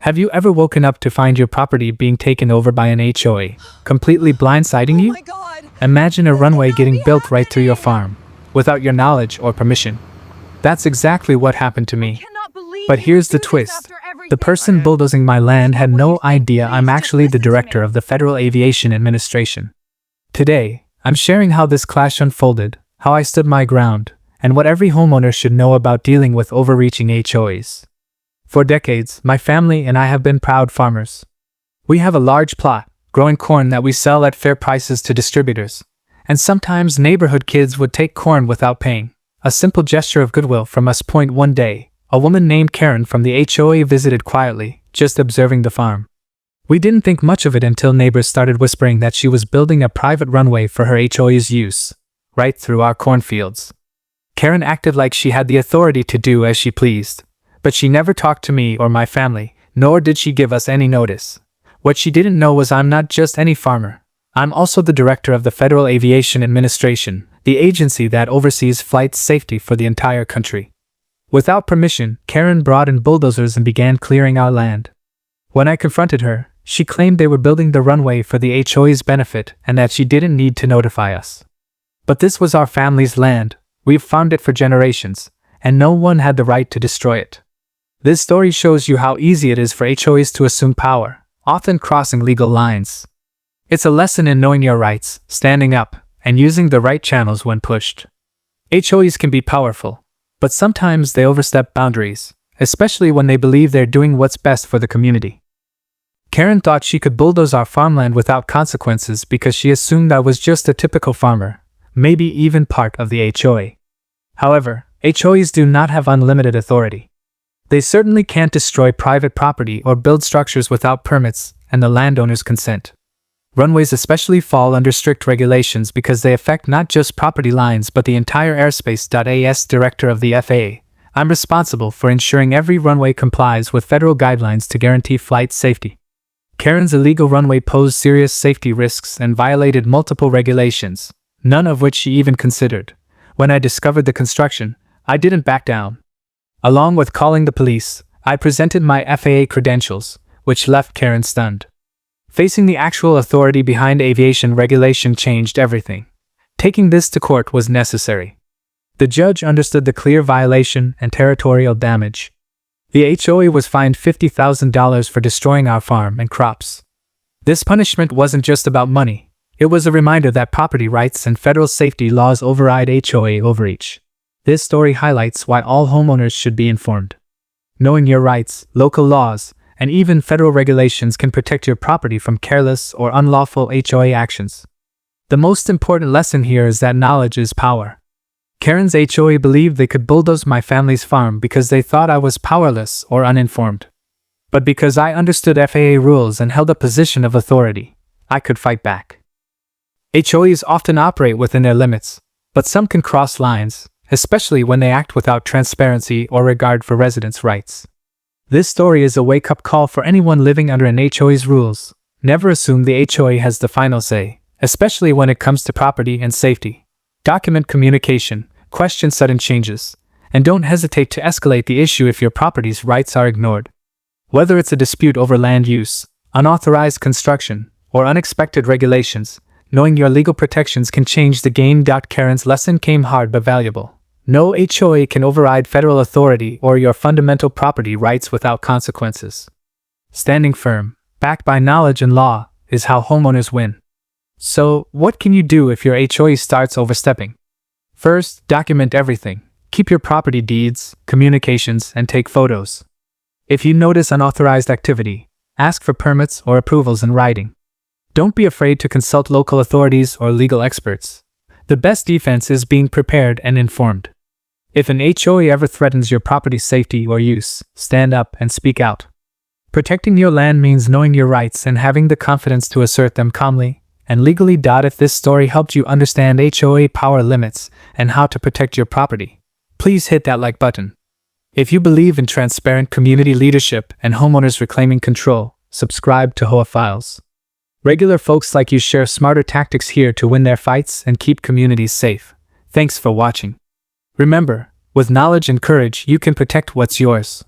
Have you ever woken up to find your property being taken over by an HOA, completely blindsiding you? Oh my God! Imagine a This runway cannot getting be built right through your happening! farm, without your knowledge or permission. That's exactly what happened to me. Cannot believe But you here's the do this twist. after everything. The person bulldozing my land had no idea I'm actually the director of the Federal Aviation Administration. Today, I'm sharing how this clash unfolded, how I stood my ground, and what every homeowner should know about dealing with overreaching HOAs. For decades, my family and I have been proud farmers. We have a large plot, growing corn that we sell at fair prices to distributors. And sometimes neighborhood kids would take corn without paying. A simple gesture of goodwill from us. One day, a woman named Karen from the HOA visited quietly, just observing the farm. We didn't think much of it until neighbors started whispering that she was building a private runway for her HOA's use, right through our cornfields. Karen acted like she had the authority to do as she pleased. But she never talked to me or my family, nor did she give us any notice. What she didn't know was I'm not just any farmer. I'm also the director of the Federal Aviation Administration, the agency that oversees flight safety for the entire country. Without permission, Karen brought in bulldozers and began clearing our land. When I confronted her, she claimed they were building the runway for the HOA's benefit and that she didn't need to notify us. But this was our family's land. We've farmed it for generations, and no one had the right to destroy it. This story shows you how easy it is for HOAs to assume power, often crossing legal lines. It's a lesson in knowing your rights, standing up, and using the right channels when pushed. HOAs can be powerful, but sometimes they overstep boundaries, especially when they believe they're doing what's best for the community. Karen thought she could bulldoze our farmland without consequences because she assumed I was just a typical farmer, maybe even part of the HOA. However, HOAs do not have unlimited authority. They certainly can't destroy private property or build structures without permits and the landowner's consent. Runways especially fall under strict regulations because they affect not just property lines but the entire airspace. As director of the FAA, I'm responsible for ensuring every runway complies with federal guidelines to guarantee flight safety. Karen's illegal runway posed serious safety risks and violated multiple regulations, none of which she even considered. When I discovered the construction, I didn't back down. Along with calling the police, I presented my FAA credentials, which left Karen stunned. Facing the actual authority behind aviation regulation changed everything. Taking this to court was necessary. The judge understood the clear violation and territorial damage. The HOA was fined $50,000 for destroying our farm and crops. This punishment wasn't just about money. It was a reminder that property rights and federal safety laws override HOA overreach. This story highlights why all homeowners should be informed. Knowing your rights, local laws, and even federal regulations can protect your property from careless or unlawful HOA actions. The most important lesson here is that knowledge is power. Karen's HOA believed they could bulldoze my family's farm because they thought I was powerless or uninformed. But because I understood FAA rules and held a position of authority, I could fight back. HOAs often operate within their limits, but some can cross lines, especially when they act without transparency or regard for residents' rights. This story is a wake-up call for anyone living under an HOA's rules. Never assume the HOA has the final say, especially when it comes to property and safety. Document communication, question sudden changes, and don't hesitate to escalate the issue if your property's rights are ignored. Whether it's a dispute over land use, unauthorized construction, or unexpected regulations, knowing your legal protections can change the game. Karen's lesson came hard but valuable. No HOA can override federal authority or your fundamental property rights without consequences. Standing firm, backed by knowledge and law, is how homeowners win. So, what can you do if your HOA starts overstepping? First, document everything. Keep your property deeds, communications, and take photos. If you notice unauthorized activity, ask for permits or approvals in writing. Don't be afraid to consult local authorities or legal experts. The best defense is being prepared and informed. If an HOA ever threatens your property's safety or use, stand up and speak out. Protecting your land means knowing your rights and having the confidence to assert them calmly and legally. If this story helped you understand HOA power limits and how to protect your property, please hit that like button. If you believe in transparent community leadership and homeowners reclaiming control, subscribe to HOA Files. Regular folks like you share smarter tactics here to win their fights and keep communities safe. Thanks for watching. Remember, with knowledge and courage, you can protect what's yours.